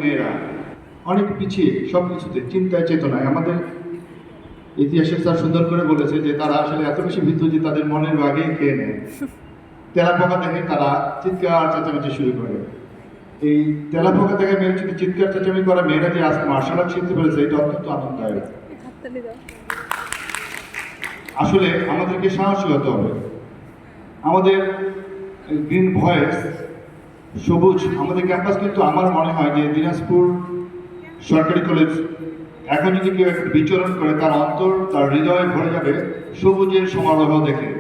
মেয়েরা অনেক পিছিয়ে সব কিছুতে চিন্তায় চেতনায়। আমাদের ইতিহাসের স্যার সুন্দর করে বলেছে যে তারা আসলে এত বেশি ভীতু যে তাদের মনের আগেই খেয়ে নেয়। তেলাপোকা থেকে তারা চিৎকার চেঁচামেচি শুরু করে। এই তেলাপোকা থেকে মেয়ের যদি চিৎকার চেঁচামেচি করা মেয়েরা যে আজকে মার্শাল আর্ট শিখতে পেরেছে এটা অত্যন্ত আনন্দদায়ক। আসলে আমাদেরকে সাহসী হতে হবে। আমাদের গ্রিন ভয়েস সবুজ আমাদের ক্যাম্পাস কিন্তু আমার মনে হয় যে দিনাজপুর সরকারি কলেজ এখন যদি কেউ একটু বিচরণ করে তার অন্তর তার হৃদয়ে ভরে যাবে সবুজের সমারোহ দেখে।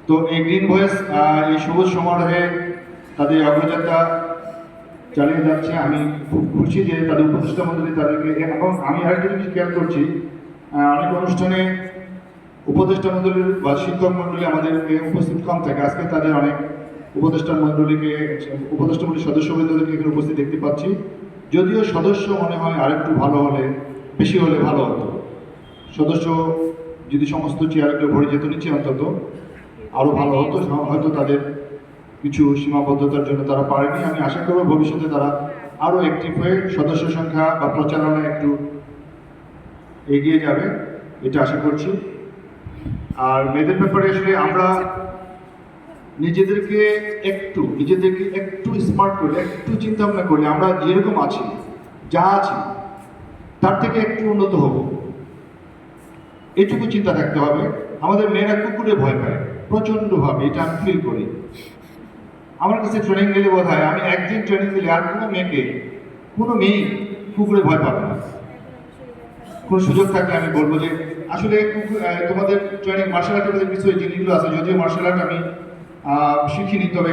তো এই গ্রিন ভয়েস এই সবুজ সমারোহে তাদের অগ্রযাত্রা চালিয়ে যাচ্ছে। আমি খুব খুশি যে তাদের উপদেষ্টা মন্ডলী তাদেরকে, এবং আমি আরেকটা জিনিস খেয়াল করছি অনেক অনুষ্ঠানে উপদেষ্টা মন্ডলীর বা শিক্ষক মন্ডলী আমাদের উপস্থিত কম থাকে। আজকে তাদের অনেক উপদেষ্টা মন্ডলীর সদস্যবৃন্দদেরকে এখানে উপস্থিত দেখতে পাচ্ছি। যদিও সদস্য মনে হয় আরেকটু ভালো হলে, বেশি হলে ভালো হতো। সদস্য যদি সমস্ত চেয়ারগুলো ভরে যেত নিচে অন্তত আরও ভালো হতো। হয়তো তাদের কিছু সীমাবদ্ধতার জন্য তারা পারেনি। আমি আশা করব ভবিষ্যতে তারা আরও অ্যাক্টিভ হয়ে সদস্য সংখ্যা বা প্রচারণায় একটু এগিয়ে যাবে, এটা আশা করছি। আর মেয়েদের ব্যাপারে আসলে আমরা নিজেদেরকে একটু স্মার্ট করলে, একটু চিন্তা ভাবনা করলে আমরা যেরকম আছি, যা আছি তার থেকে একটু উন্নত হব, এইটুকু চিন্তা থাকতে হবে। আমাদের মেয়েরা কুকুরে ভয় পায় প্রচণ্ডভাবে, এটা আমি ফিল করি। আমার কাছে ট্রেনিং গেলে বোধ হয় আমি একদিন ট্রেনিং দিলে আর কোনো মেয়ে কুকুরে ভয় পাবে না। কোনো সুযোগ থাকলে আমি বলবো যে আসলে তোমাদের ট্রেনিং মার্শাল আর্টের কিছু জিনিসগুলো আছে, যদিও মার্শাল আর্ট আমি শিখিনি, তবে